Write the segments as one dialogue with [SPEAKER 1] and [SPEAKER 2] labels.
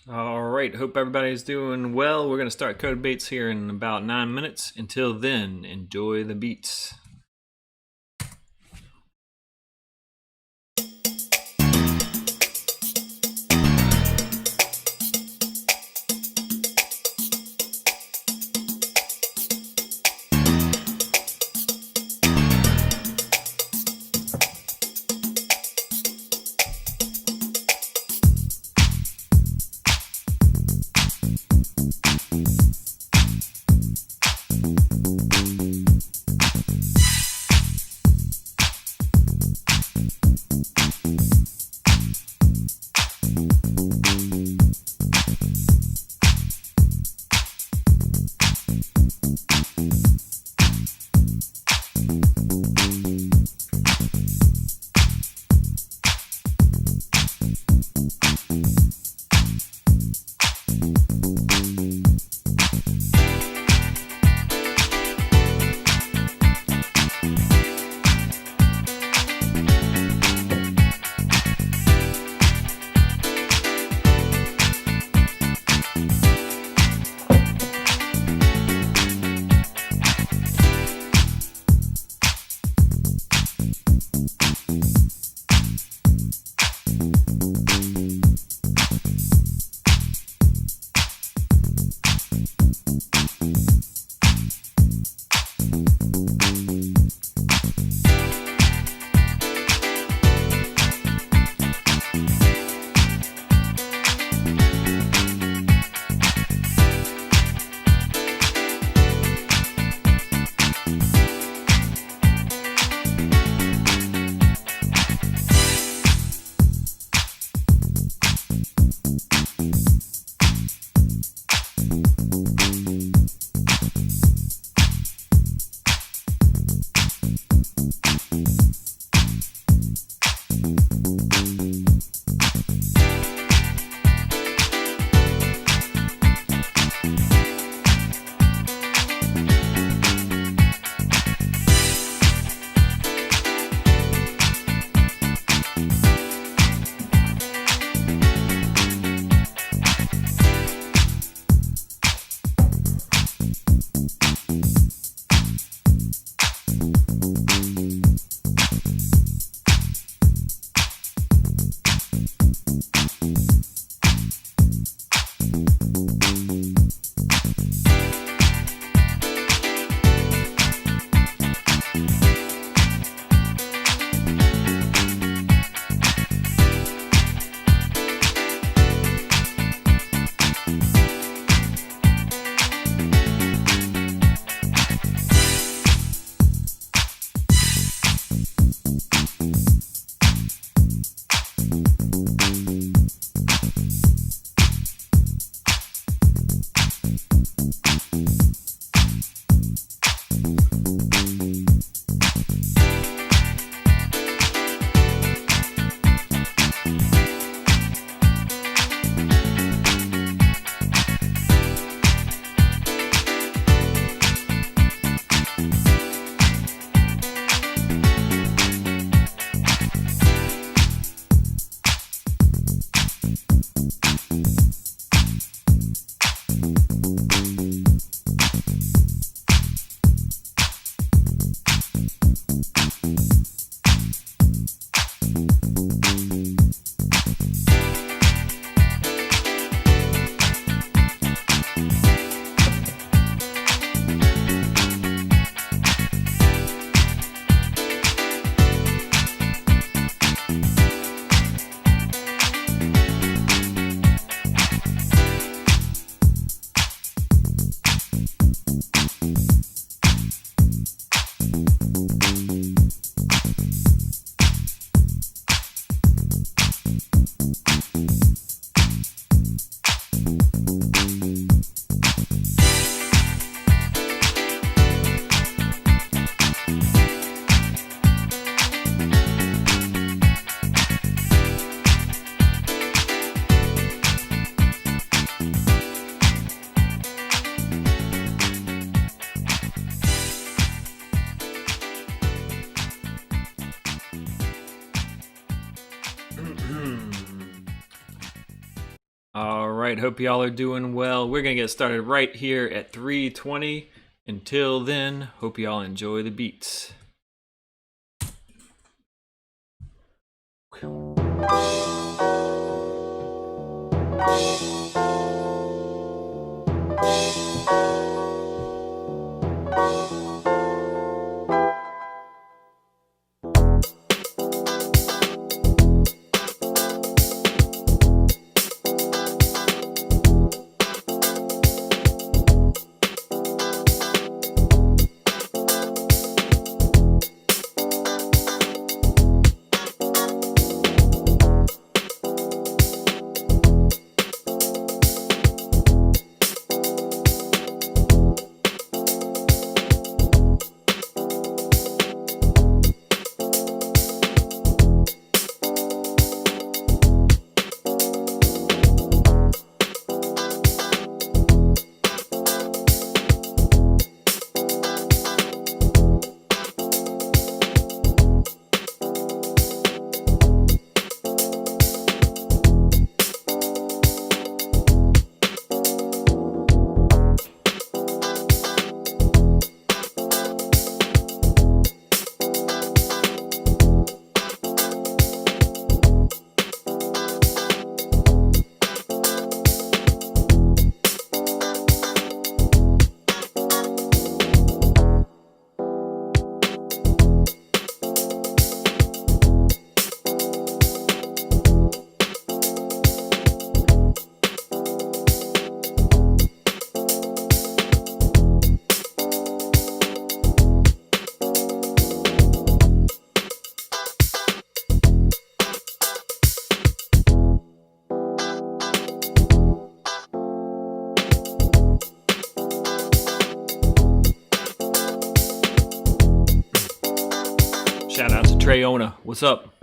[SPEAKER 1] All right, hope everybody's doing well. We're going to start Code Baits here in about 9 minutes. Until then, enjoy the beats. right, hope y'all are doing well. We're going to get started right here at 3:20. Until then, hope y'all enjoy the beats. Shout out to Treyona. What's up?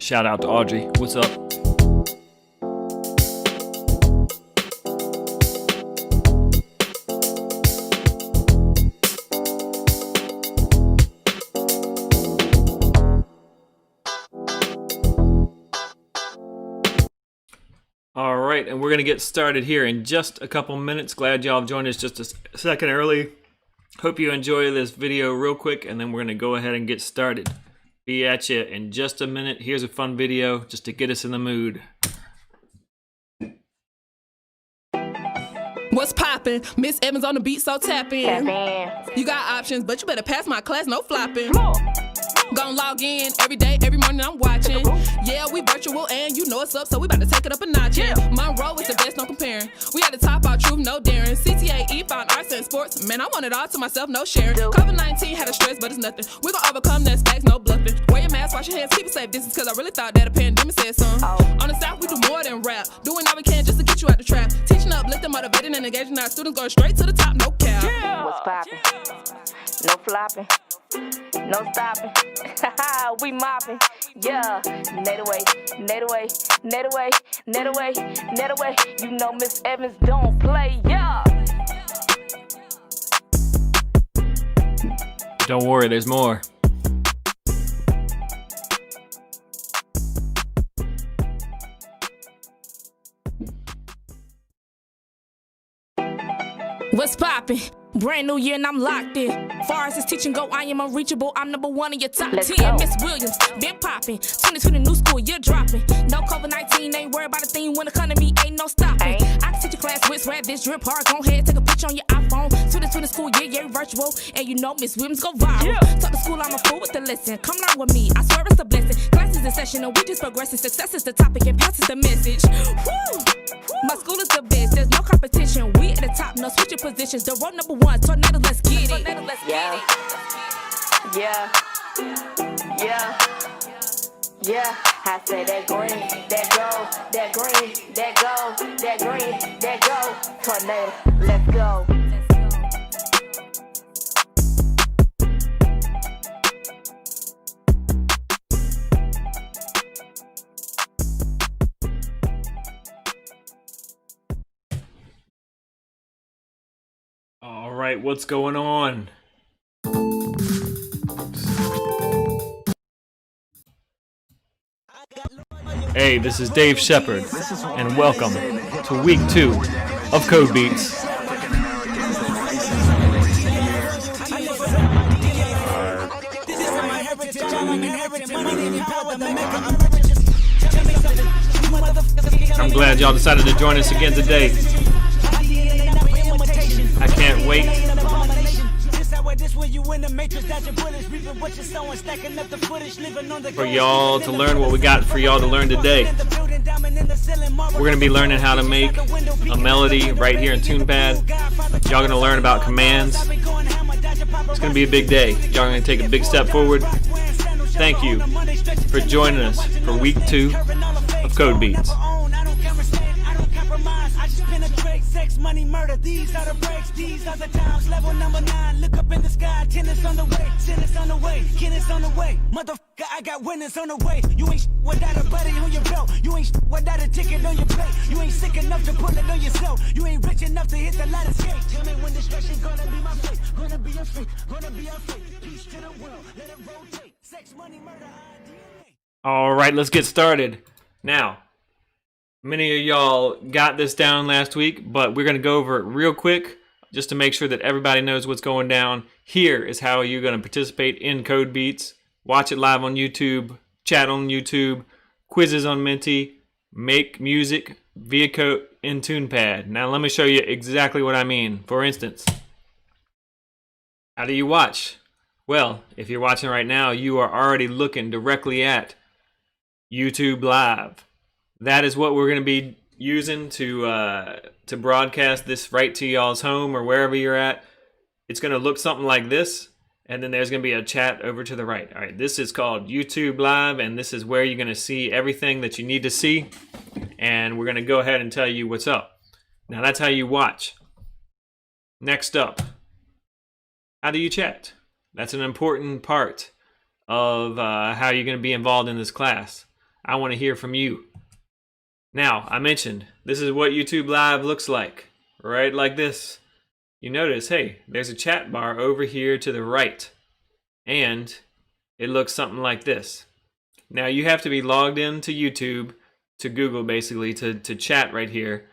[SPEAKER 1] Shout out to Audrey. What's up? All right, and we're going to get started here in just a couple minutes. Glad y'all joined us just a second early. Hope you enjoy this video real quick, and then we're going to go ahead and get started. Be at you in just a minute. Here's a fun video just to get us in the mood.
[SPEAKER 2] What's poppin'? Miss Evans on the beat, so tap in. You got options, but you better pass my class, no flopping. Gon' log in every day, every morning I'm watching. Yeah, we virtual and you know it's up, so we about to take it up a notch. Yeah. Monroe is the best, no comparing. We had to top our truth, no daring. CTAE found arts and sports. Man, I want it all to myself, no sharing. COVID-19 had a stress, but it's nothing. We gon' overcome that facts, no bluffing. Wear your mask, wash your hands, keep it safe distance, cause I really thought that a pandemic said something. On the South, we do more than rap. Doing all we can just to get you out the trap. Teaching up, lifting, motivating, and engaging our students, going straight to the top, no cap.
[SPEAKER 3] What's poppin'? No flopping. No stopping, we mopping, yeah. Net away, net away, net away, net away, net away. You know Miss Evans don't play, yeah.
[SPEAKER 1] Don't worry, there's more.
[SPEAKER 2] What's poppin'? Brand new year and I'm locked in. Far as this teaching go, I am unreachable. I'm number one in your top 10. Miss Williams, been popping. 2020 new school, year dropping. No COVID-19, ain't worried about a thing when economy ain't no stopping. I can teach a class with swag, this drip hard. Go ahead, take a picture on your iPhone. phone. To the school, yeah, virtual. And you know Miss Williams go viral. Talk to school, I'm a fool with the lesson. Come learn with me, I swear it's a blessing. Classes in session and we just progressing. Success is the topic and passes the message. Woo! My school is the best, there's no competition. We at the top, no switching positions. The road number one, tornado, let's get it.
[SPEAKER 3] Yeah. Yeah. Yeah. Yeah. I say that green, that gold, that green, that gold, that green, that gold. Tornado, let's go.
[SPEAKER 1] All right, what's going on? Hey, this is Dave Shepard, and welcome to week 2 of Code Beats. I'm glad y'all decided to join us again today. I can't wait for y'all to learn what we got for y'all to learn today. We're going to be learning how to make a melody right here in TunePad. Y'all going to learn about commands. It's going to be a big day. Y'all are going to take a big step forward. Thank you for joining us for week 2 of Code Beats. Sex, money, murder, these are the breaks, these are the times. Level number 9, look up in the sky, tennis on the way, tennis on the way, tennis on the way. Motherfucker, I got winners on the way. You ain't without a buddy on your belt. You ain't without a ticket on your plate. You ain't sick enough to pull it on yourself. You ain't rich enough to hit the ladder skate. Tell me when destruction gonna be my fate. Gonna be your fate, gonna be our fate. Peace to the world, let it rotate. Sex, money, murder, DNA. All right, let's get started. Now, many of y'all got this down last week, but we're going to go over it real quick just to make sure that everybody knows what's going down. Here is how you're going to participate in Code Beats. Watch it live on YouTube, chat on YouTube, quizzes on Menti, make music via code in TunePad. Now let me show you exactly what I mean. For instance, how do you watch? Well, if you're watching right now, you are already looking directly at YouTube Live. That is what we're going to be using to broadcast this right to y'all's home or wherever you're at. It's going to look something like this, and then there's going to be a chat over to the right. All right, this is called YouTube Live, and this is where you're going to see everything that you need to see, and we're going to go ahead and tell you what's up. Now, that's how you watch. Next up, how do you chat? That's an important part of how you're going to be involved in this class. I want to hear from you. Now, I mentioned, this is what YouTube Live looks like, right like this. You notice, hey, there's a chat bar over here to the right, and it looks something like this. Now, you have to be logged into YouTube, to Google basically, to chat right here.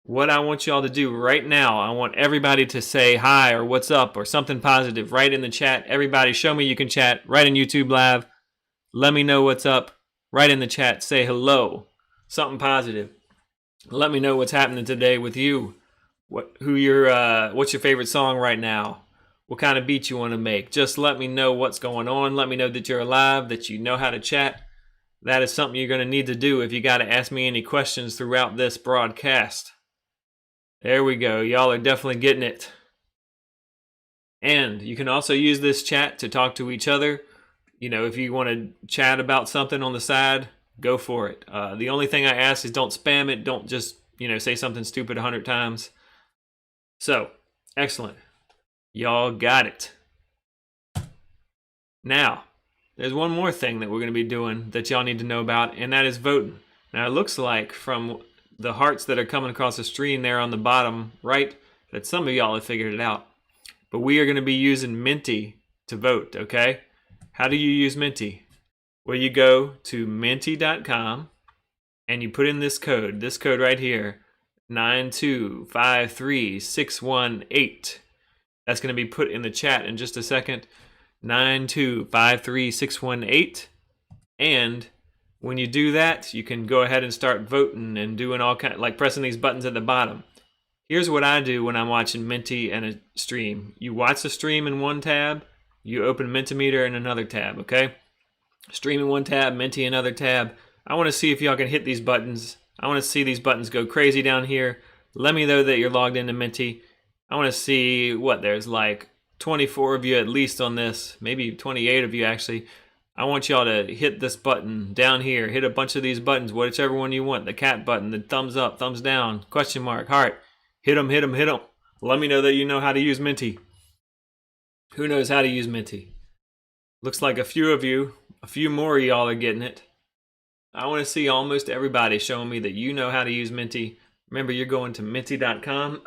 [SPEAKER 1] What I want y'all to do right now, I want everybody to say hi or what's up or something positive right in the chat. Everybody show me you can chat right in YouTube Live. Let me know what's up right in the chat. Say hello. Something positive. Let me know what's happening today with you. What's your favorite song right now? What kind of beat you want to make? Just let me know what's going on. Let me know that you're alive, that you know how to chat. That is something you're going to need to do if you got to ask me any questions throughout this broadcast. There we go. Y'all are definitely getting it. And you can also use this chat to talk to each other. You know, if you want to chat about something on the side, go for it. The only thing I ask is don't spam it. Don't just, say something stupid 100 times. So, excellent. Y'all got it. Now, there's one more thing that we're going to be doing that y'all need to know about, and that is voting. Now, it looks like from the hearts that are coming across the screen there on the bottom right that some of y'all have figured it out. But we are going to be using Menti to vote, okay? How do you use Menti? Well, you go to menti.com and you put in this code right here, 9253618. That's going to be put in the chat in just a second, 9253618. And when you do that, you can go ahead and start voting and doing all kind, like pressing these buttons at the bottom. Here's what I do when I'm watching Menti and a stream. You watch the stream in one tab, you open Mentimeter in another tab, okay? Stream in one tab, Menti in another tab. I want to see if y'all can hit these buttons. I want to see these buttons go crazy down here. Let me know that you're logged into Menti. I want to see what there's like 24 of you at least on this, maybe 28 of you actually. I want y'all to hit this button down here. Hit a bunch of these buttons, whichever one you want. The cat button, the thumbs up, thumbs down, question mark, heart. Hit them, hit them, hit them. Let me know that you know how to use Menti. Who knows how to use Menti? Looks like a few of you, a few more of y'all are getting it. I want to see almost everybody showing me that you know how to use Menti. Remember, you're going to menti.com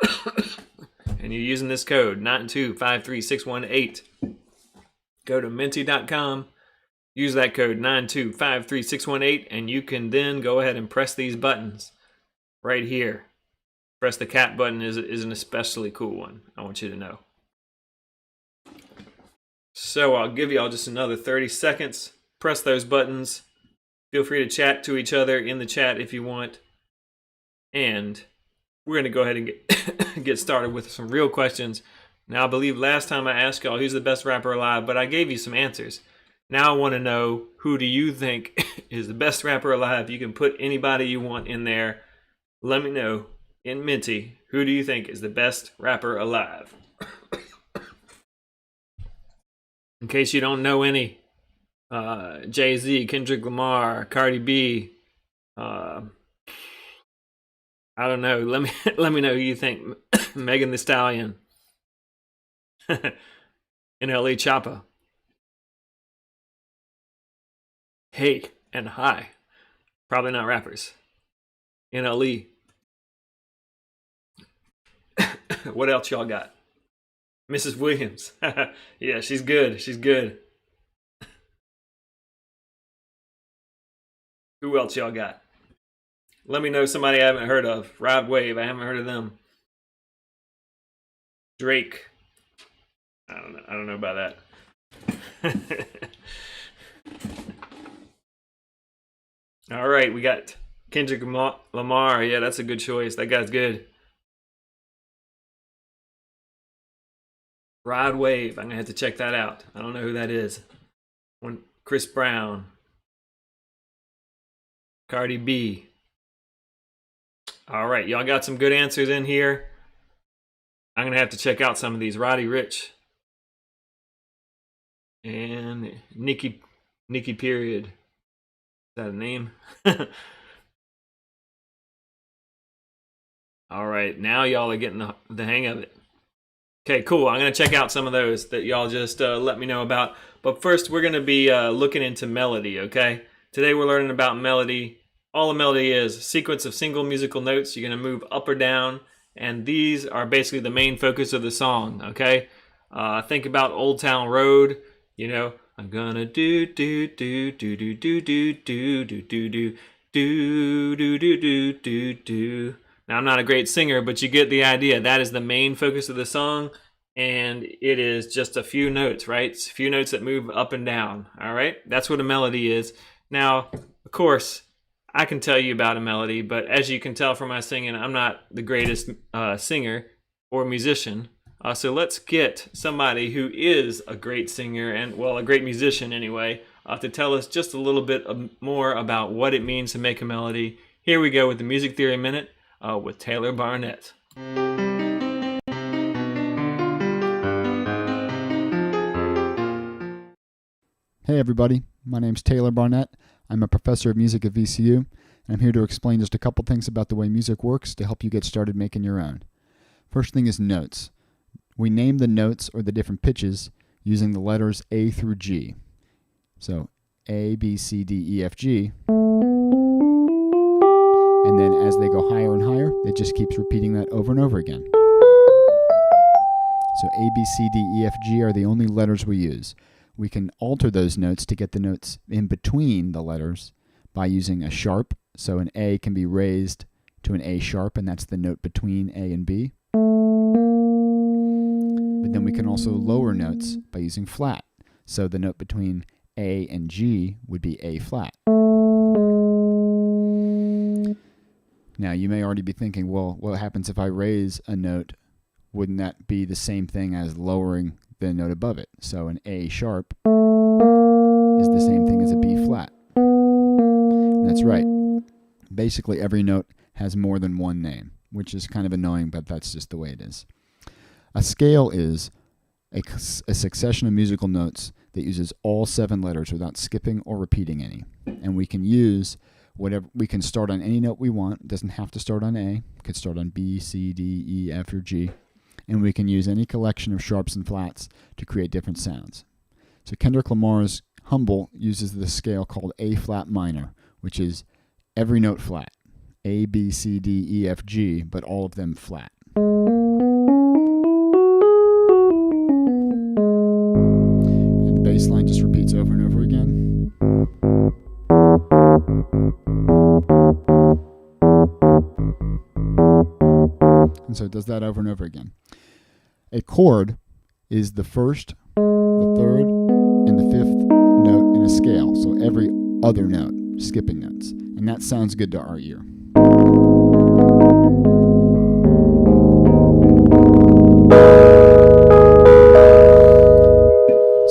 [SPEAKER 1] and you're using this code 9253618. Go to menti.com, use that code 9253618, and you can then go ahead and press these buttons right here. Press the cat button is an especially cool one. I want you to know. So I'll give y'all just another 30 seconds. Press those buttons. Feel free to chat to each other in the chat if you want. And we're going to go ahead and get started with some real questions. Now, I believe last time I asked y'all who's the best rapper alive, but I gave you some answers. Now I want to know, who do you think is the best rapper alive? You can put anybody you want in there. Let me know in Menti, who do you think is the best rapper alive? In case you don't know any, Jay-Z, Kendrick Lamar, Cardi B, I don't know. Let me know who you think. Megan Thee Stallion, NLE Choppa. Hey and hi. Probably not rappers. NLE. What else y'all got? Mrs. Williams. Yeah, she's good. She's good. Who else y'all got? Let me know somebody I haven't heard of. Rod Wave, I haven't heard of them. Drake. I don't know about that. All right, we got Kendrick Lamar. Yeah, that's a good choice. That guy's good. Rod Wave. I'm going to have to check that out. I don't know who that is. Chris Brown. Cardi B. All right, y'all got some good answers in here. I'm going to have to check out some of these. Roddy Ricch. And Nikki Period. Is that a name? All right, now y'all are getting the hang of it. Okay, cool. I'm going to check out some of those that y'all just let me know about. But first, we're going to be looking into melody, okay? Today we're learning about melody. All a melody is a sequence of single musical notes. You're going to move up or down, and these are basically the main focus of the song, okay? Think about Old Town Road, you know. I'm gonna do do do do do do do do do do do do do do do do. Now, I'm not a great singer, but you get the idea. That is the main focus of the song, and it is just a few notes, right? It's a few notes that move up and down, all right? That's what a melody is. Now, of course, I can tell you about a melody, but as you can tell from my singing, I'm not the greatest singer or musician. So let's get somebody who is a great singer and, well, a great musician anyway, to tell us just a little bit more about what it means to make a melody. Here we go with the Music Theory Minute with Taylor Barnett.
[SPEAKER 4] Hey everybody, my name's Taylor Barnett. I'm a professor of music at VCU, and I'm here to explain just a couple things about the way music works to help you get started making your own. First thing is notes. We name the notes or the different pitches using the letters A through G. So A, B, C, D, E, F, G. And then as they go higher and higher, it just keeps repeating that over and over again. So A, B, C, D, E, F, G are the only letters we use. We can alter those notes to get the notes in between the letters by using a sharp. So an A can be raised to an A sharp, and that's the note between A and B. But then we can also lower notes by using flat. So the note between A and G would be A flat. Now, you may already be thinking, well, what happens if I raise a note? Wouldn't that be the same thing as lowering the note above it? So an A sharp is the same thing as a B flat. And that's right. Basically, every note has more than one name, which is kind of annoying, but that's just the way it is. A scale is a succession of musical notes that uses all 7 letters without skipping or repeating any. And we can use whatever, we can start on any note we want. It doesn't have to start on A. It could start on B, C, D, E, F, or G. And we can use any collection of sharps and flats to create different sounds. So Kendrick Lamar's Humble uses the scale called A flat minor, which is every note flat. A, B, C, D, E, F, G, but all of them flat. And the bass line just repeats over and over again. And so it does that over and over again. A chord is the first, the third, and the 5th note in a scale. So every other note, skipping notes. And that sounds good to our ear.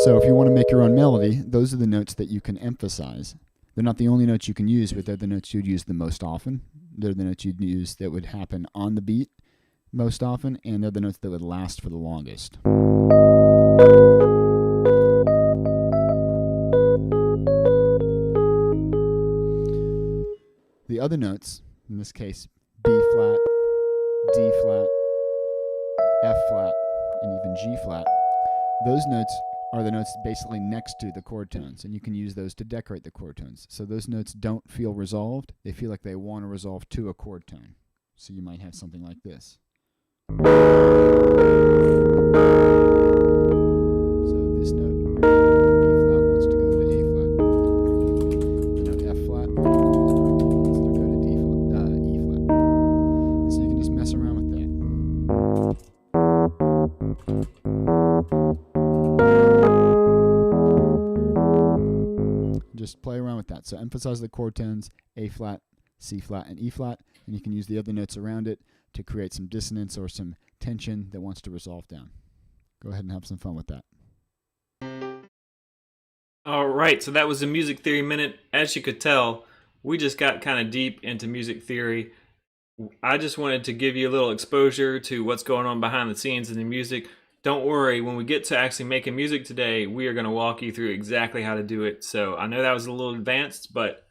[SPEAKER 4] So if you want to make your own melody, those are the notes that you can emphasize. They're not the only notes you can use, but they're the notes you'd use the most often. They're the notes you'd use that would happen on the beat most often, and they're the notes that would last for the longest. The other notes, in this case, B flat, D flat, F flat, and even G flat, those notes are the notes basically next to the chord tones, and you can use those to decorate the chord tones. So those notes don't feel resolved. They feel like they want to resolve to a chord tone. So you might have something like this. So this note, B flat wants to go to A flat. The note F flat wants to go to E flat. And so you can just mess around with that. Just play around with that. So emphasize the chord tones, A flat, C flat, and E flat, and you can use the other notes around it to create some dissonance or some tension that wants to resolve down. Go ahead and have some fun with that.
[SPEAKER 1] All right, so that was the Music Theory Minute. As you could tell, we just got kind of deep into music theory. I just wanted to give you a little exposure to what's going on behind the scenes in the music. Don't worry, when we get to actually making music today, we are going to walk you through exactly how to do it. So I know that was a little advanced, but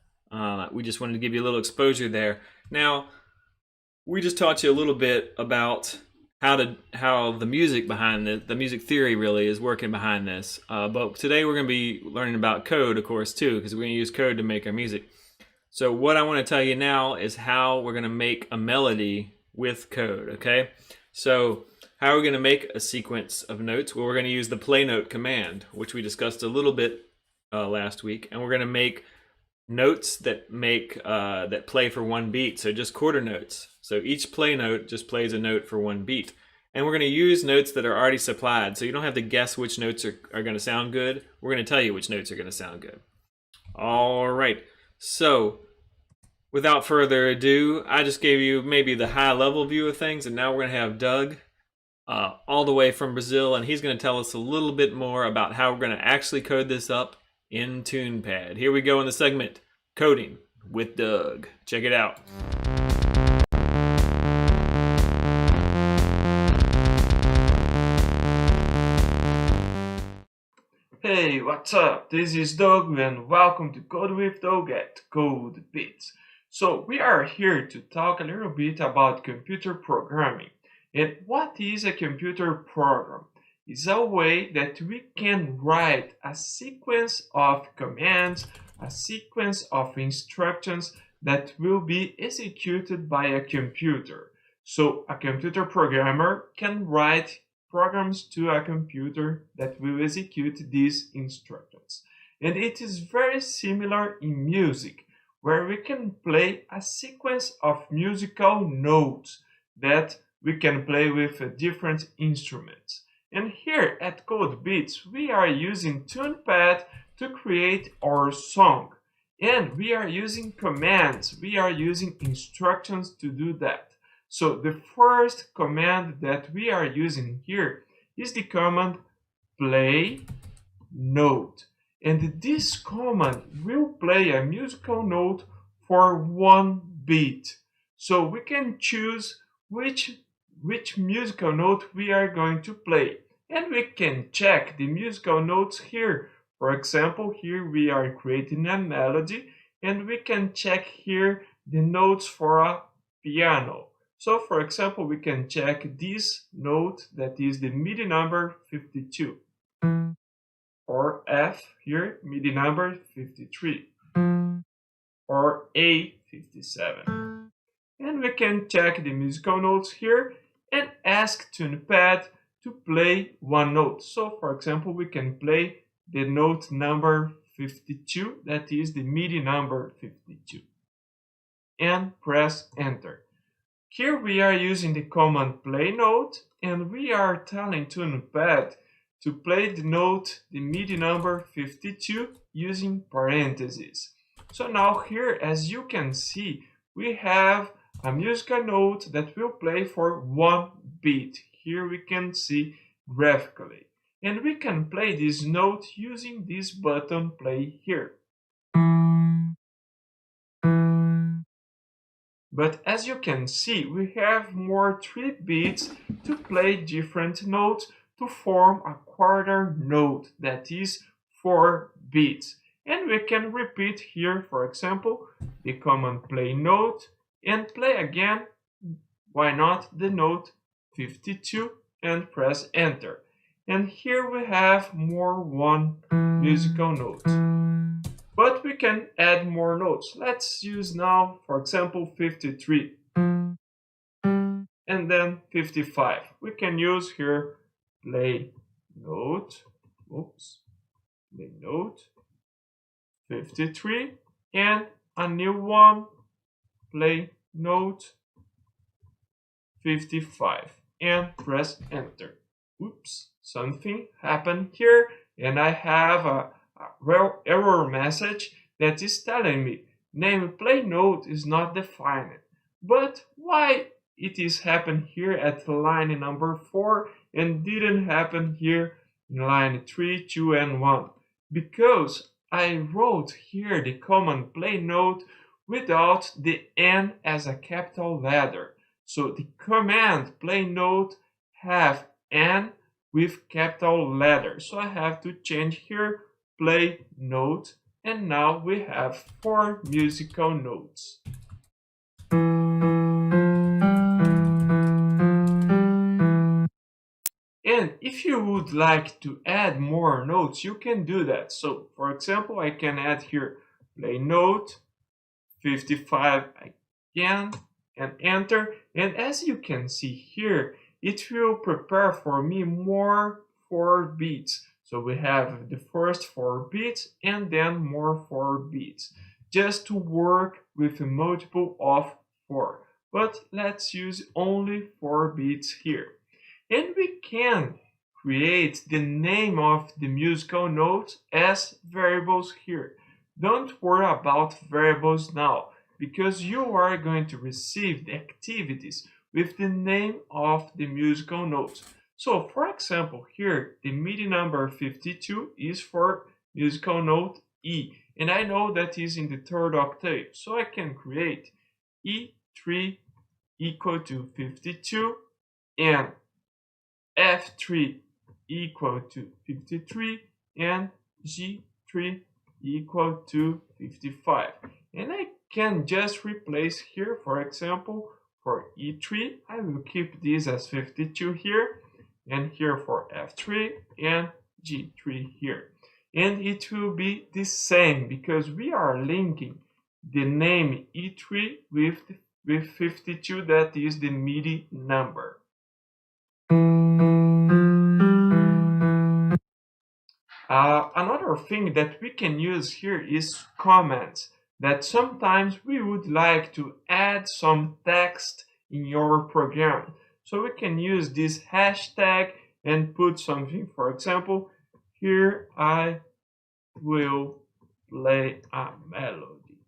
[SPEAKER 1] we just wanted to give you a little exposure there. Now, we just taught you a little bit about how the music behind the music theory really is working behind this. But today we're going to be learning about code, of course, too, because we're going to use code to make our music. So what I want to tell you now is how we're going to make a melody with code, okay? So how are we going to make a sequence of notes? Well, we're going to use the play note command, which we discussed a little bit last week, and we're going to make notes that play for one beat, so just quarter notes. So each play note just plays a note for one beat. And we're going to use notes that are already supplied, so you don't have to guess which notes are going to sound good. We're going to tell you which notes are going to sound good. All right, so without further ado, I just gave you maybe the high-level view of things, and now we're going to have Doug all the way from Brazil, and he's going to tell us a little bit more about how we're going to actually code this up in TunePad. Here we go in the segment, Coding with Doug. Check it out.
[SPEAKER 5] Hey, what's up? This is Doug and welcome to Code with Doug at Code Beats. So we are here to talk a little bit about computer programming. And what is a computer program? It's a way that we can write a sequence of commands, a sequence of instructions that will be executed by a computer. So a computer programmer can write programs to a computer that will execute these instructions. And it is very similar in music, where we can play a sequence of musical notes that we can play with different instruments. And here at Code Beats, we are using TunePad to create our song. And we are using commands. We are using instructions to do that. So the first command that we are using here is the command play note. And this command will play a musical note for 1 beat. So we can choose which musical note we are going to play. And we can check the musical notes here. For example, here we are creating a melody, and we can check here the notes for a piano. So for example, we can check this note that is the MIDI number 52. Or F here, MIDI number 53. Or A 57. And we can check the musical notes here and ask TunePad to play one note. So for example, we can play the note number 52, that is the MIDI number 52. And press enter. Here we are using the command play note, and we are telling TunePad to play the note, the MIDI number 52, using parentheses. So now here, as you can see, we have a musical note that will play for 1 beat. Here we can see graphically. And we can play this note using this button play here. But as you can see, we have more 3 beats to play different notes to form a quarter note, that is 4 beats. And we can repeat here, for example, the command play note and play again, why not, the note 52 and press enter. And here we have more 1 musical note. But we can add more notes. Let's use now, for example, 53. And then 55. We can use here play note, play note 53, and a new one, play note 55, and press enter. Oops, something happened here, and I have a error message that is telling me name play note is not defined. But why it is happened here at line number 4 and didn't happen here in line 3, 2, and 1? Because I wrote here the command play note without the N as a capital letter. So the command play note have N with capital letters. So I have to change here play note, and now we have 4 musical notes. And if you would like to add more notes, you can do that. So for example, I can add here play note 55 again and enter. And as you can see here, it will prepare for me more 4 beats. So we have the first 4 beats and then more 4 beats, just to work with a multiple of 4. But let's use only 4 beats here. And we can create the name of the musical notes as variables here. Don't worry about variables now, because you are going to receive the activities with the name of the musical notes. So for example, here the MIDI number 52 is for musical note E, and I know that is in the 3rd octave, so I can create E3 equal to 52 and F3 equal to 53 and G3 equal to 55. And I can just replace here, for example, for E3, I will keep this as 52 here, and here for F3 and G3 here. And it will be the same because we are linking the name E3 with 52, that is the MIDI number. Another thing that we can use here is comments, that sometimes we would like to add some text in your program. So we can use this hashtag and put something. For example, here I will play a melody.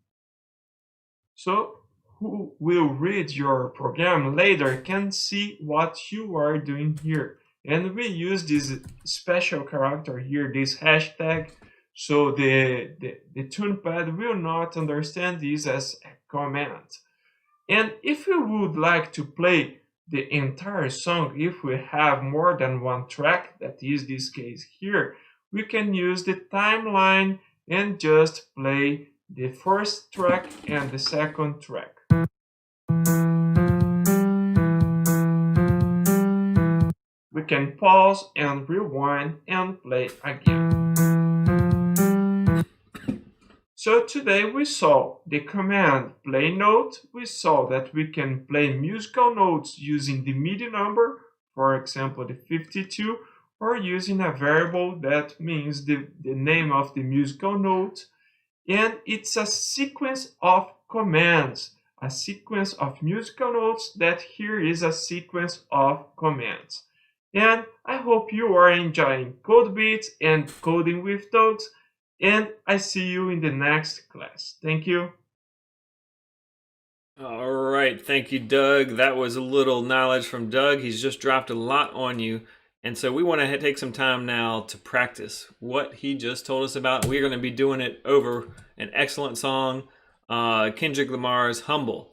[SPEAKER 5] So who will read your program later can see what you are doing here. And we use this special character here, this hashtag, so the TunePad will not understand this as a command. And if you would like to play the entire song, if we have more than one track, that is this case here, we can use the timeline and just play the first track and the second track. We can pause and rewind and play again. So today we saw the command play note. We saw that we can play musical notes using the MIDI number, for example the 52, or using a variable that means the name of the musical note. And it's a sequence of commands, a sequence of musical notes that here is a sequence of commands. And I hope you are enjoying Code Beats and Coding with Dogs, and I see you in the next class. Thank you.
[SPEAKER 1] All right, thank you, Doug. That was a little knowledge from Doug. He's just dropped a lot on you. And so we want to take some time now to practice what he just told us about. We're going to be doing it over an excellent song, Kendrick Lamar's Humble.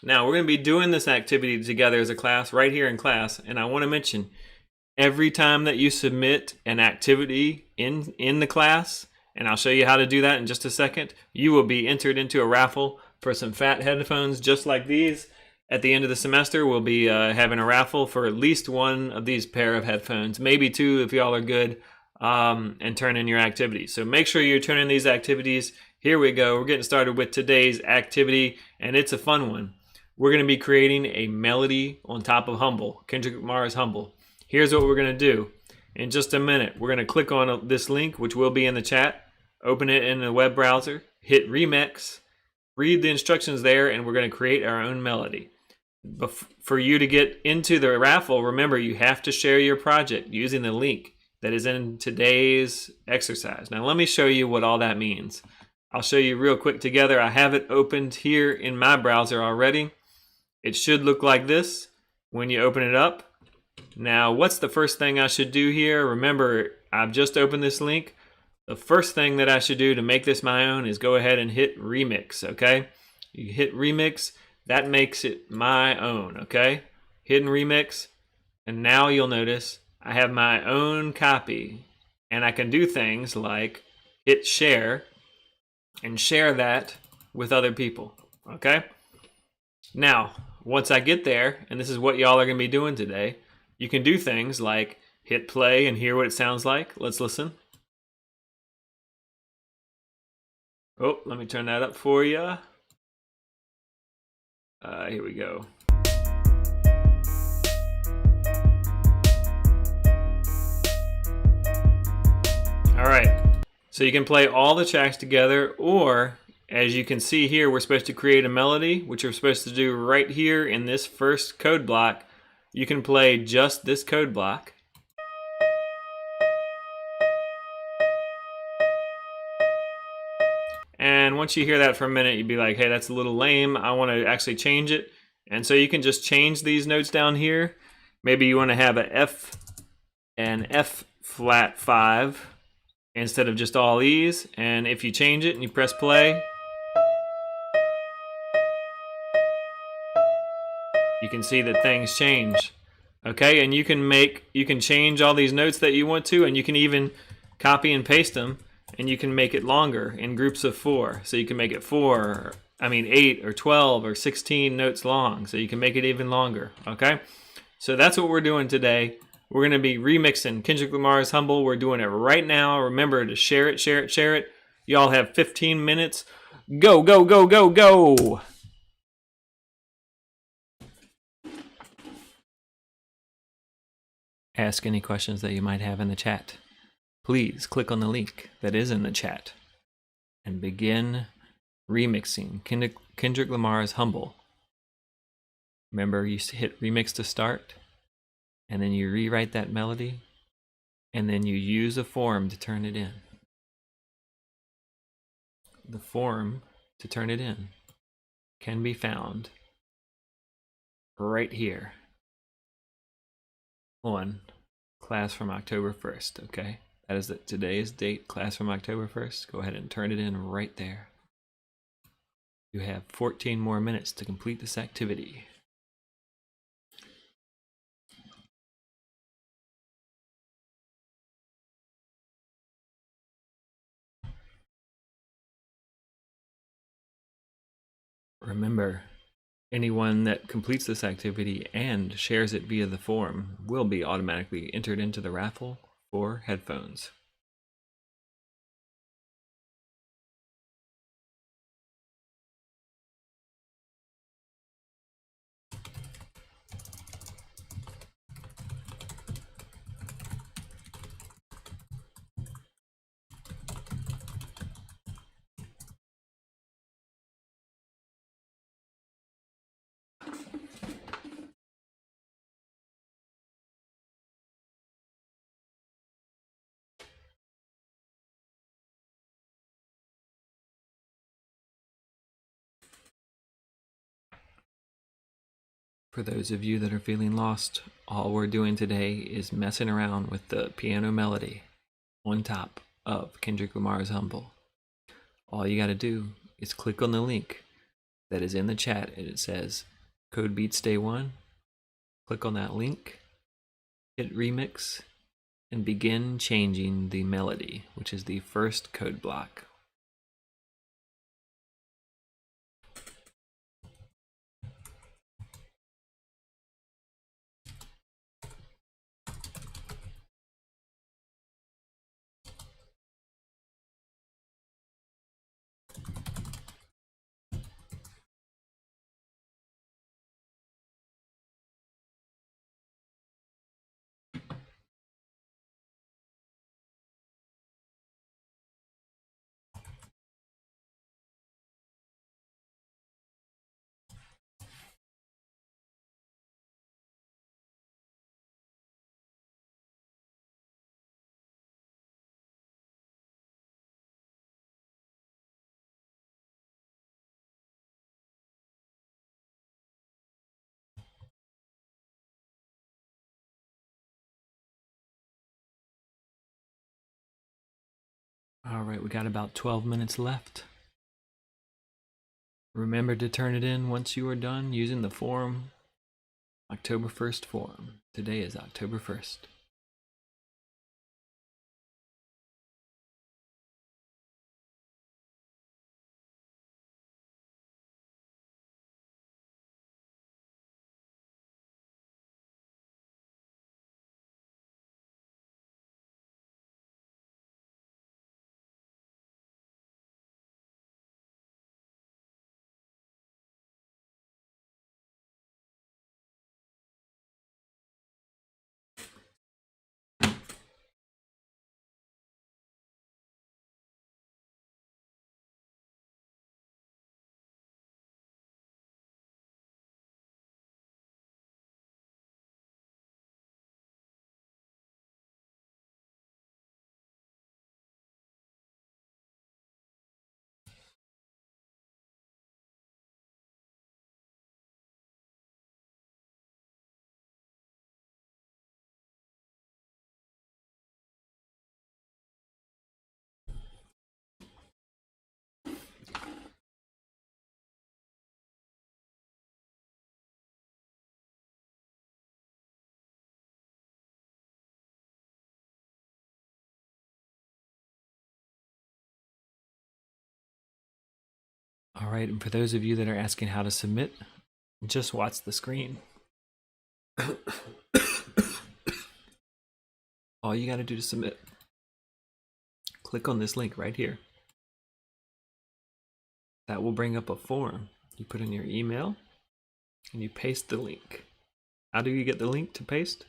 [SPEAKER 1] Now, we're going to be doing this activity together as a class right here in class. And I want to mention, every time that you submit an activity in the class, and I'll show you how to do that in just a second, you will be entered into a raffle for some fat headphones just like these. At the end of the semester, we'll be having a raffle for at least one of these pair of headphones, maybe two if y'all are good, and turn in your activities. So make sure you turn in these activities. Here we go. We're getting started with today's activity, and it's a fun one. We're going to be creating a melody on top of Humble, Kendrick Lamar's Humble. Here's what we're going to do. In just a minute, we're going to click on this link, which will be in the chat, open it in the web browser, hit Remix, read the instructions there, and we're going to create our own melody. For you to get into the raffle, remember you have to share your project using the link that is in today's exercise. Now let me show you what all that means. I'll show you real quick together. I have it opened here in my browser already. It should look like this when you open it up. Now, what's the first thing I should do here? Remember, I've just opened this link. The first thing that I should do to make this my own is go ahead and hit Remix, okay? You hit Remix, that makes it my own, okay? Hidden Remix, and now you'll notice I have my own copy, and I can do things like hit Share, and share that with other people, okay? Now, once I get there, and this is what y'all are going to be doing today, you can do things like hit play and hear what it sounds like. Let's listen. Oh, let me turn that up for you. Here we go. All right, so you can play all the tracks together, or as you can see here, we're supposed to create a melody, which we're supposed to do right here in this first code block. You can play just this code block. And once you hear that for a minute, you'd be like, hey, that's a little lame. I want to actually change it. And so you can just change these notes down here. Maybe you want to have an F flat 5 instead of just all E's. And if you change it and you press play, you can see that things change. Okay, and you can change all these notes that you want to, and you can even copy and paste them, and you can make it longer in groups of 4. So you can make it 8 or 12 or 16 notes long. So you can make it even longer, okay? So that's what we're doing today. We're going to be remixing Kendrick Lamar's Humble. We're doing it right now. Remember to share it, share it, share it. Y'all have 15 minutes. Go, go, go, go, go! Ask any questions that you might have in the chat. Please click on the link that is in the chat and begin remixing Kendrick Lamar's Humble. Remember, you hit Remix to start, and then you rewrite that melody, and then you use a form to turn it in. the form to turn it in can be found right here on class from October 1st, okay? That is today's date, class from October 1st. Go ahead and turn it in right there. You have 14 more minutes to complete this activity. Remember, anyone that completes this activity and shares it via the form will be automatically entered into the raffle for headphones. For those of you that are feeling lost, all we're doing today is messing around with the piano melody on top of Kendrick Lamar's Humble. All you got to do is click on the link that is in the chat and it says Code Beats Day 1. Click on that link, hit remix, and begin changing the melody, which is the first code block. All right, we got about 12 minutes left. Remember to turn it in once you are done using the form, October 1st form. Today is October 1st. All right, and for those of you that are asking how to submit, just watch the screen. All you got to do to submit, click on this link right here. That will bring up a form. You put in your email and you paste the link. How do you get the link to paste?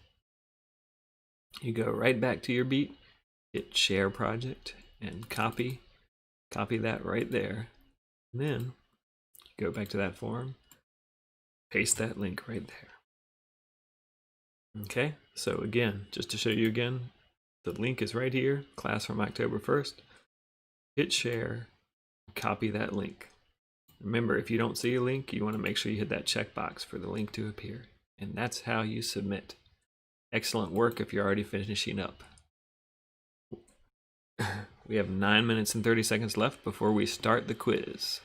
[SPEAKER 1] You go right back to your beat, hit share project, and copy that right there. And then you go back to that form, paste that link right there. Okay, so again, just to show you again, the link is right here, class from October 1st. Hit share, copy that link. Remember, if you don't see a link, you want to make sure you hit that checkbox for the link to appear. And that's how you submit. Excellent work if you're already finishing up. We have 9 minutes and 30 seconds left before we start the quiz.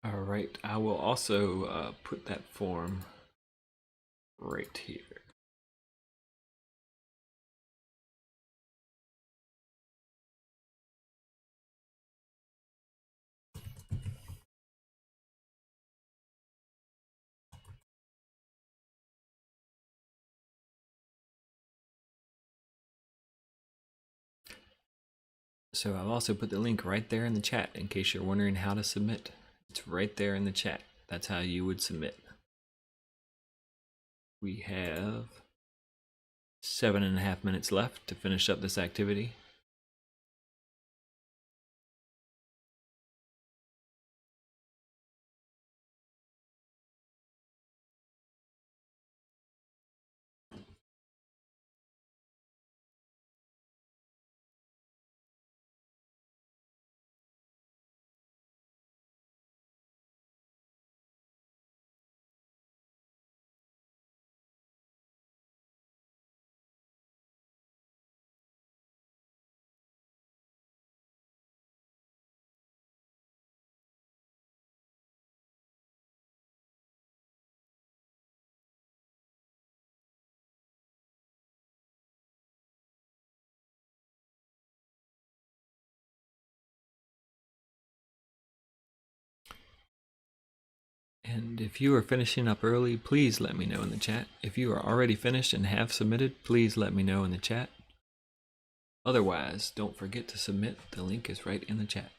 [SPEAKER 1] All right, I will also put that form right here. So I've also put the link right there in the chat in case you're wondering how to submit. It's right there in the chat. That's how you would submit. We have 7.5 minutes left to finish up this activity. And if you are finishing up early, please let me know in the chat. If you are already finished and have submitted, please let me know in the chat. Otherwise, don't forget to submit. The link is right in the chat.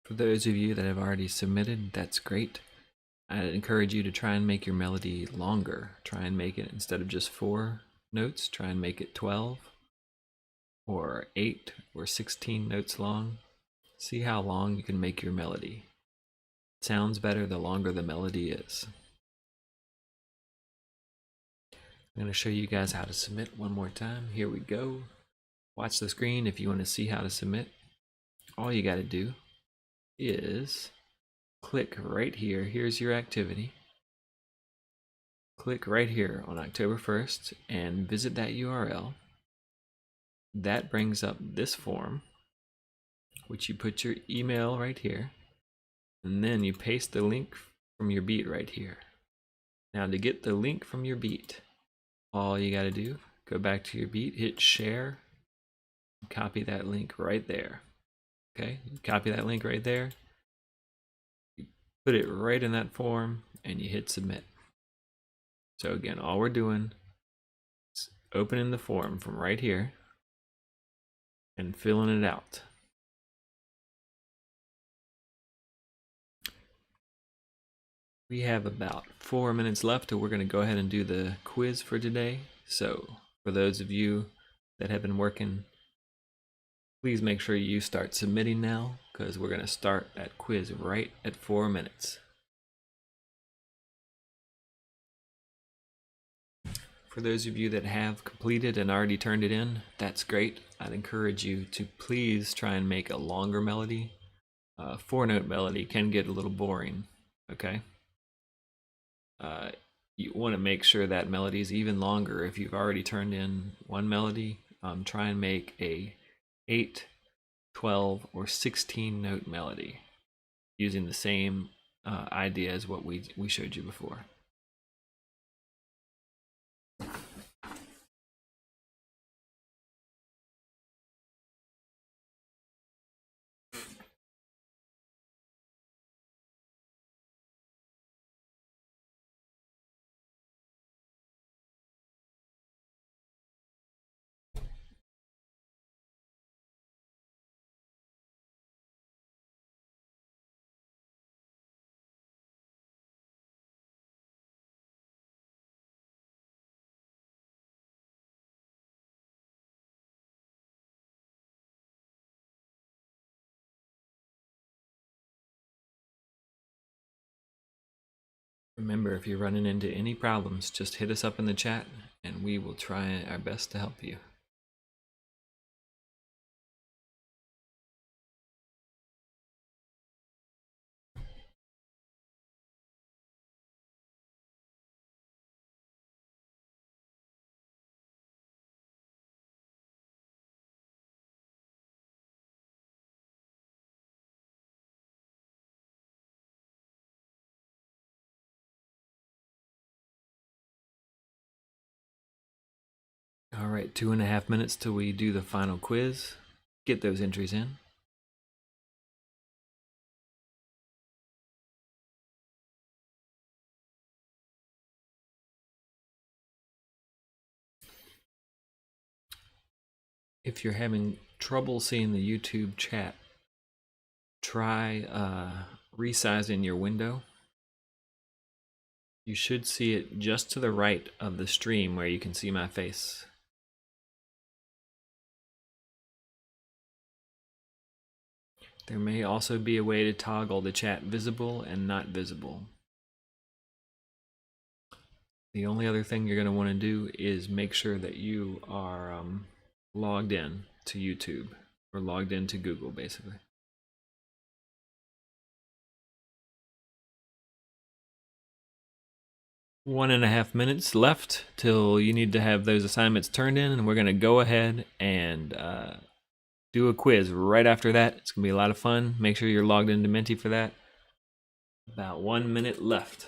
[SPEAKER 1] For those of you that have already submitted, that's great. I'd encourage you to try and make your melody longer. Try and make it, instead of just 4 notes, try and make it 12 or 8 or 16 notes long. See how long you can make your melody. It sounds better the longer the melody is. I'm going to show you guys how to submit one more time. Here we go. Watch the screen if you want to see how to submit. All you got to do is click right here. Here's your activity. Click right here on October 1st and visit that URL. That brings up this form, which you put your email right here, and then you paste the link from your beat right here. Now to get the link from your beat, all you got to do, go back to your beat, hit share, copy that link right there. Okay, you copy that link right there, you put it right in that form, and you hit submit. So again, all we're doing is opening the form from right here and filling it out. We have about 4 minutes left, and we're going to go ahead and do the quiz for today. So, for those of you that have been working, please make sure you start submitting now, because we're going to start that quiz right at 4 minutes. For those of you that have completed and already turned it in, that's great. I'd encourage you to please try and make a longer melody. 4-note melody can get a little boring, okay? You want to make sure that melody is even longer. If you've already turned in one melody, try and make a 8, 12, or 16-note melody using the same idea as what we showed you before. Remember, if you're running into any problems, just hit us up in the chat and we will try our best to help you. All right, 2.5 minutes till we do the final quiz. Get those entries in. If you're having trouble seeing the YouTube chat, try resizing your window. You should see it just to the right of the stream where you can see my face. There may also be a way to toggle the chat visible and not visible. The only other thing you're going to want to do is make sure that you are logged in to YouTube, or logged into Google, basically. One and a half minutes left till you need to have those assignments turned in, and we're going to go ahead and do a quiz right after that. It's going to be a lot of fun. Make sure you're logged into Menti for that. About 1 minute left.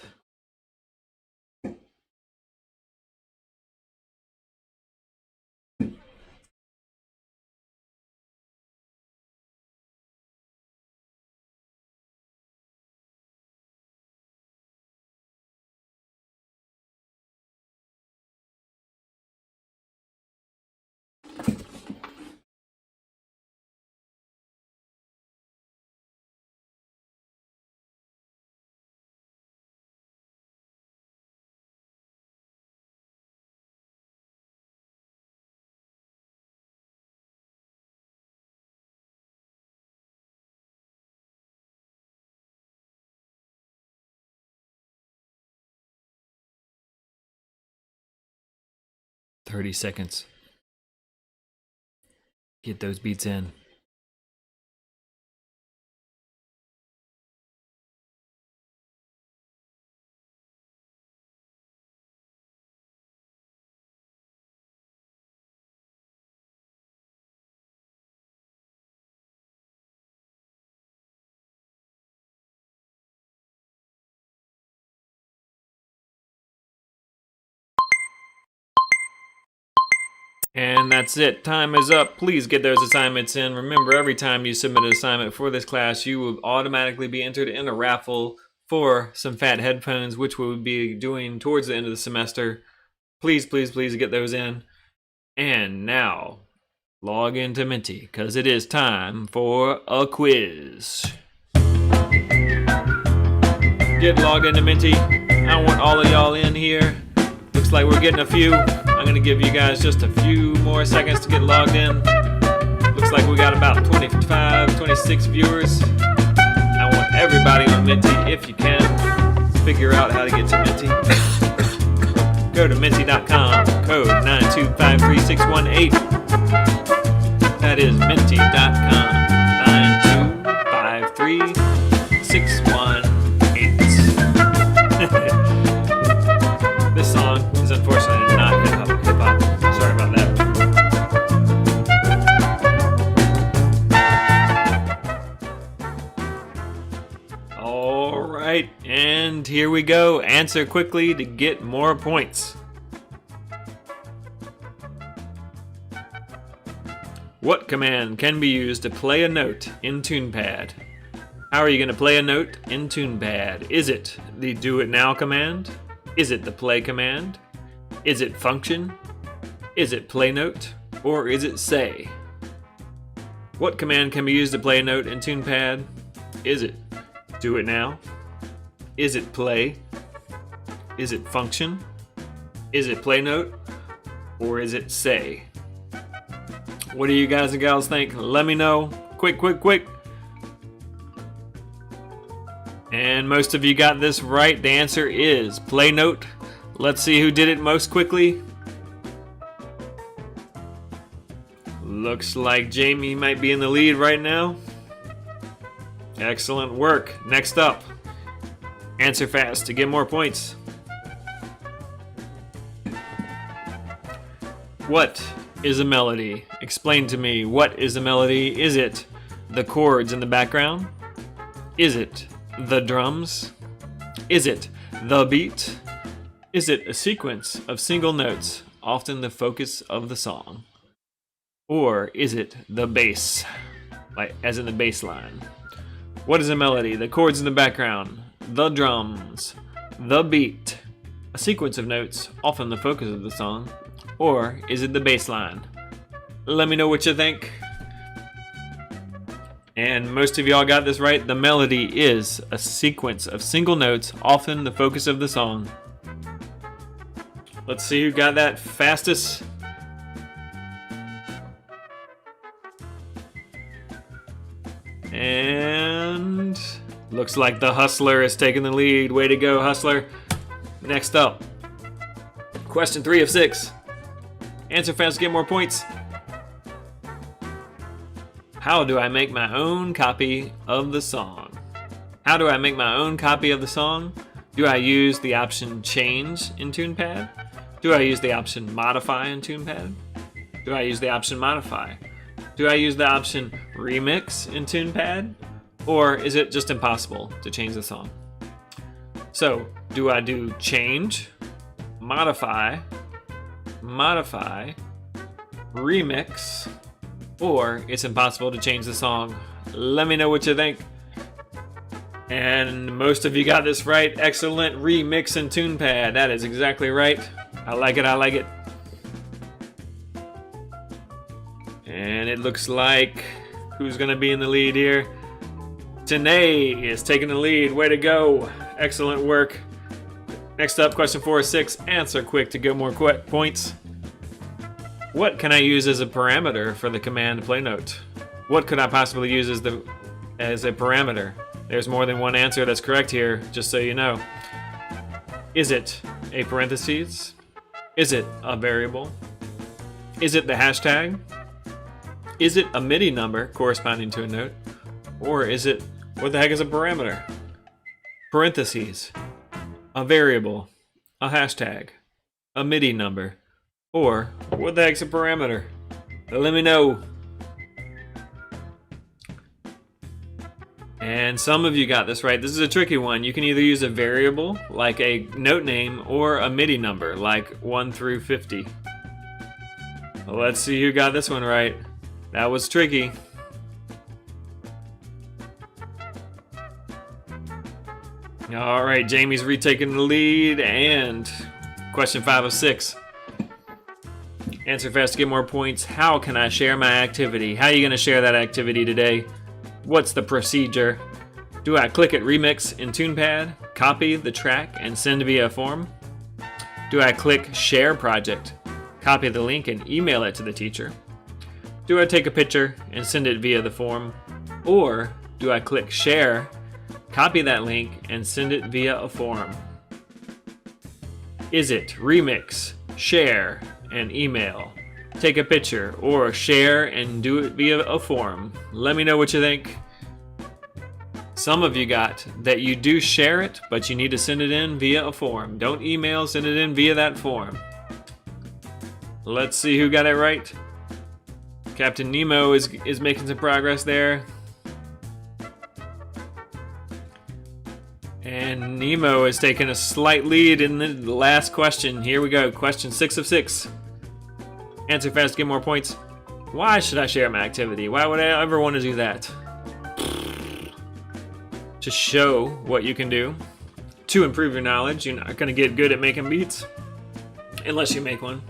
[SPEAKER 1] "30 seconds. Get those beats in. And that's it. Time is up. Please get those assignments in. Remember, every time you submit an assignment for this class, you will automatically be entered in a raffle for some fat headphones, which we'll be doing towards the end of the semester. Please, please, please get those in. And now, log into Menti, because it is time for a quiz. Get logged into Menti. I want all of y'all in here. Looks like we're getting a few. I'm gonna give you guys just a few more seconds to get logged in. Looks like we got about 25, 26 viewers. I want everybody on Menti, if you can, figure out how to get to Menti. Go to Menti.com, code 9253618. That is Menti.com, 9253618. This song is unfortunately not hip-hop. Sorry about that. All right, and here we go. Answer quickly to get more points. What command can be used to play a note in TunePad? How are you going to play a note in TunePad? Is it the Do It Now command? Is it the Play command? Is it Function? Is it Play Note? Or is it Say? What command can be used to play a note in TunePad? Is it Do It Now? Is it Play? Is it Function? Is it Play Note? Or is it Say? What do you guys and gals think? Let me know. Quick. And most of you got this right. The answer is Play Note. Let's see who did it most quickly. Looks like Jamie might be in the lead right now. Excellent work. Next up, answer fast to get more points. What is a melody? Explain to me, what is a melody? Is it the chords in the background? Is it the drums? Is it the beat? Is it a sequence of single notes, often the focus of the song? Or is it the bass, like as in the bass line? What is a melody? The chords in the background, the drums, the beat, a sequence of notes, often the focus of the song? Or is it the bass line? Let me know what you think. And most of y'all got this right. The melody is a sequence of single notes, often the focus of the song. Let's see who got that fastest. And looks like the Hustler is taking the lead. Way to go, Hustler. Next up, question 3 of 6. Answer fast to get more points. How do I make my own copy of the song? How do I make my own copy of the song? Do I use the option Change in TunePad? Do I use the option Modify in TunePad? Do I use the option Modify? Do I use the option Remix in TunePad? Or is it just impossible to change the song? So, do I do Change, Modify, Remix, or it's impossible to change the song? Let me know what you think. And most of you got this right. Excellent. Remix in TunePad. That is exactly right. I like it. And it looks like who's going to be in the lead here? Tanae is taking the lead. Way to go. Excellent work. Next up, question 4 of 6. Answer quick to get more points. What can I use as a parameter for the command play note? What could I possibly use as a parameter? There's more than one answer that's correct here, just so you know. Is it a parentheses? Is it a variable? Is it the hashtag? Is it a MIDI number corresponding to a note? Or is it, what the heck is a parameter? Parentheses, a variable, a hashtag, a MIDI number, or what the heck's a parameter? Let me know. And some of you got this right. This is a tricky one. You can either use a variable, like a note name, or a MIDI number, like 1 through 50. Let's see who got this one right. That was tricky. All right, Jamie's retaking the lead, and question 5 of 6. Answer fast to get more points. How can I share my activity? How are you going to share that activity today? What's the procedure? Do I click at Remix in TunePad, copy the track, and send via form? Do I click Share Project, copy the link, and email it to the teacher? Do I take a picture and send it via the form? Or do I click Share, copy that link, and send it via a form? Is it Remix, Share, and email, take a picture, or share and do it via a form? Let me know what you think. Some of you got that you do share it, but you need to send it in via a form. Don't email, send it in via that form. Let's see who got it right. Captain Nemo is making some progress there. And Nemo is taking a slight lead in the last question. Here we go, question 6 of 6. Answer fast, get more points. Why should I share my activity? Why would I ever want to do that? To show what you can do, to improve your knowledge. You're not going to get good at making beats unless you make one.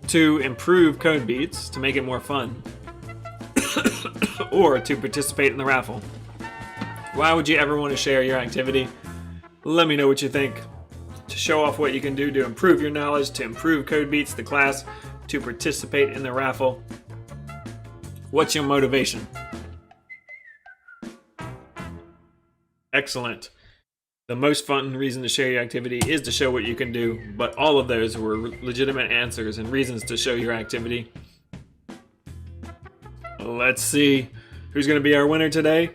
[SPEAKER 1] To improve code beats, to make it more fun, or to participate in the raffle. Why would you ever want to share your activity? Let me know what you think. To show off what you can do to improve your knowledge, to improve code beats, the class, to participate in the raffle. What's your motivation? Excellent. The most fun reason to share your activity is to show what you can do, but all of those were legitimate answers and reasons to show your activity. Let's see who's going to be our winner today.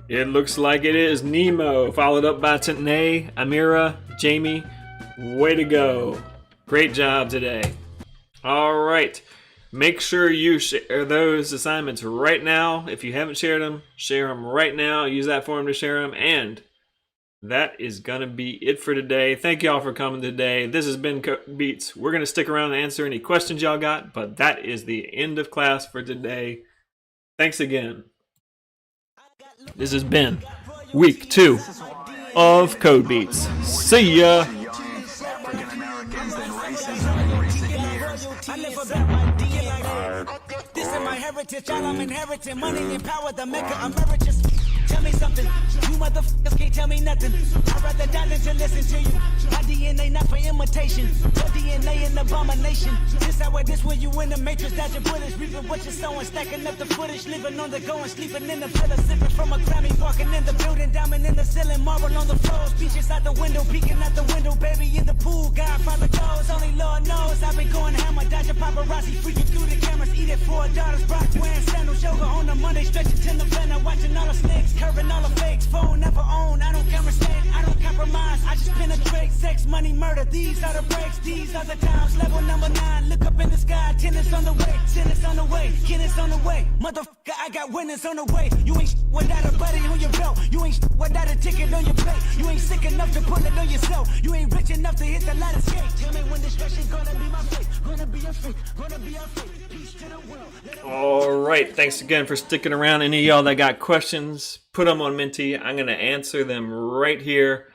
[SPEAKER 1] It looks like it is Nemo, followed up by Tanae, Amira, Jamie. Way to go. Great job today. All right. Make sure you share those assignments right now. If you haven't shared them, share them right now. Use that form to share them. And that is going to be it for today. Thank y'all for coming today. This has been Code Beats. We're going to stick around and answer any questions y'all got, but that is the end of class for today. Thanks again. This has been week 2 of Code Beats. See ya.
[SPEAKER 6] This is my heritage, all I'm inheriting. Money and power, the maker emeritus. Tell me something, you motherfuckers can't tell me nothing. I'd rather die than to listen to you. My DNA not for imitation, your DNA an abomination. This how this when you in the matrix, dodging bullets, reaping what you're sowing, stacking up the footage, living on the go and sleeping in the villa, sipping from a Grammy, walking in the building, diamond in the ceiling, marble on the floors, beaches out the window, peeking out the window, baby in the pool, Godfather goes, only Lord knows. I've been going hammer, dodging paparazzi, freaking through the cameras, eat it for $4, Brock wearing sandals, yoga on a Monday, stretching to the planner, watching all the snakes. Curving all the fakes, phone never own. I don't conversate, I don't compromise. I just penetrate, sex, money, murder. These are the breaks, these are the times. Level number 9, look up in the sky. Tennis on the way, tennis on the way, tennis on the way. Motherfucker, I got winners on the way. You ain't without a buddy on your belt. You ain't without a ticket on your plate. You ain't sick enough to put it on yourself. You ain't rich enough to hit the ladder skate. Tell me when destruction gonna be my fate. Gonna be your fate, gonna be our fate. Peace to the world.
[SPEAKER 1] All right, thanks again for sticking around. Any of y'all that got questions, put them on Menti. I'm going to answer them right here.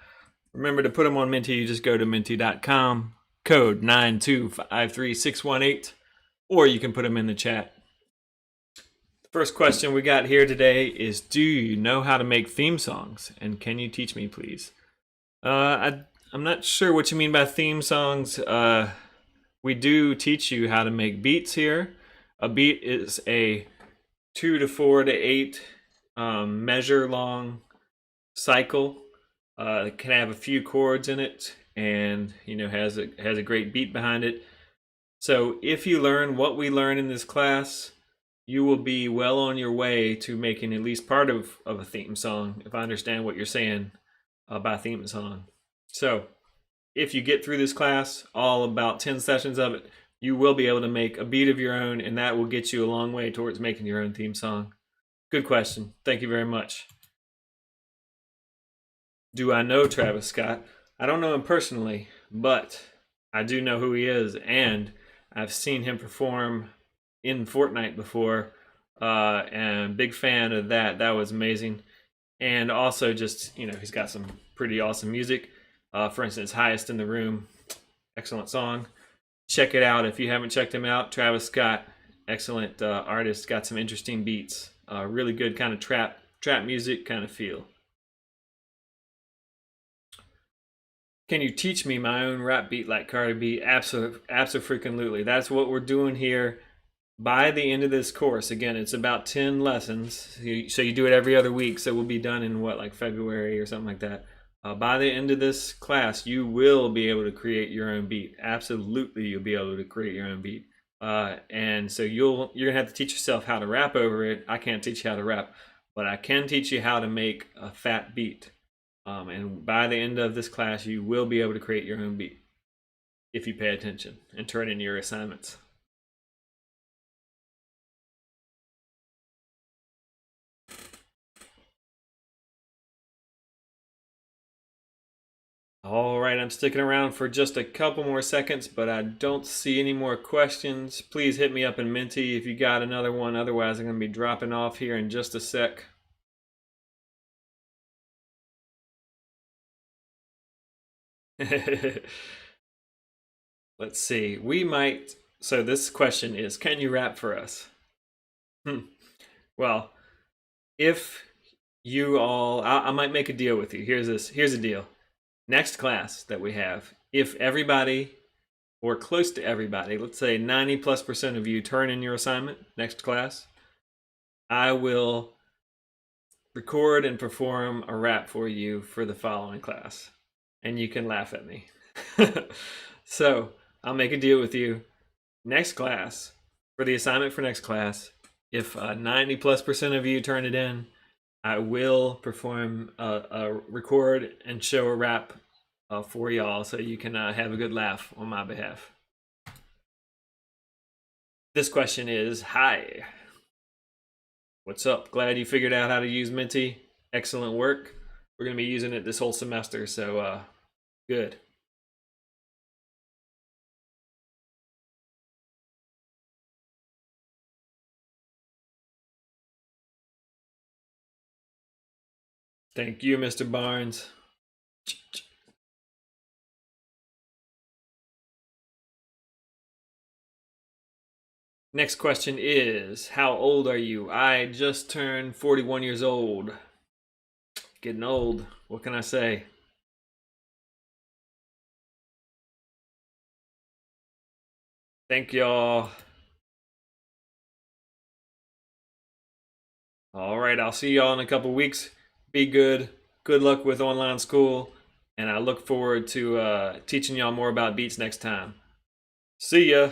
[SPEAKER 1] Remember to put them on Menti. You just go to menti.com, code 9253618, or you can put them in the chat. The first question we got here today is, do you know how to make theme songs? And can you teach me, please? I'm not sure what you mean by theme songs. We do teach you how to make beats here. A beat is a 2 to 4 to 8 measure long cycle. It can have a few chords in it, and has a great beat behind it. So if you learn what we learn in this class, you will be well on your way to making at least part of a theme song, if I understand what you're saying by theme song. So if you get through this class, all about 10 sessions of it, you will be able to make a beat of your own, and that will get you a long way towards making your own theme song. Good question. Thank you very much. Do I know Travis Scott? I don't know him personally, but I do know who he is, and I've seen him perform in Fortnite before, and big fan of that. That was amazing. And also just, he's got some pretty awesome music. For instance, Highest in the Room, excellent song. Check it out if you haven't checked him out. Travis Scott, excellent artist, got some interesting beats. Really good kind of trap music kind of feel. Can you teach me my own rap beat like Cardi B? Absolutely. That's what we're doing here. By the end of this course, again, it's about 10 lessons. So you do it every other week. So we'll be done in what, like February or something like that. By the end of this class, you will be able to create your own beat. Absolutely, you'll be able to create your own beat. And so you're gonna have to teach yourself how to rap over it. I can't teach you how to rap, but I can teach you how to make a fat beat. And by the end of this class, you will be able to create your own beat if you pay attention and turn in your assignments. All right, I'm sticking around for just a couple more seconds, but I don't see any more questions. Please hit me up in Menti if you got another one. Otherwise, I'm going to be dropping off here in just a sec. Let's see. So this question is, can you rap for us? Well, if you all, I might make a deal with you. Here's a deal. Next class that we have, if everybody or close to everybody, let's say 90+% of you turn in your assignment next class, I will record and perform a rap for you for the following class. And you can laugh at me. So I'll make a deal with you. Next class, for the assignment for next class, if 90+% of you turn it in, I will perform a record and show a rap for y'all so you can have a good laugh on my behalf. This question is, hi. What's up? Glad you figured out how to use Menti. Excellent work. We're going to be using it this whole semester, so good. Thank you, Mr. Barnes. Next question is, how old are you? I just turned 41 years old. Getting old. What can I say? Thank y'all. All right, I'll see y'all in a couple weeks. Be good. Good luck with online school. And I look forward to teaching y'all more about beats next time. See ya.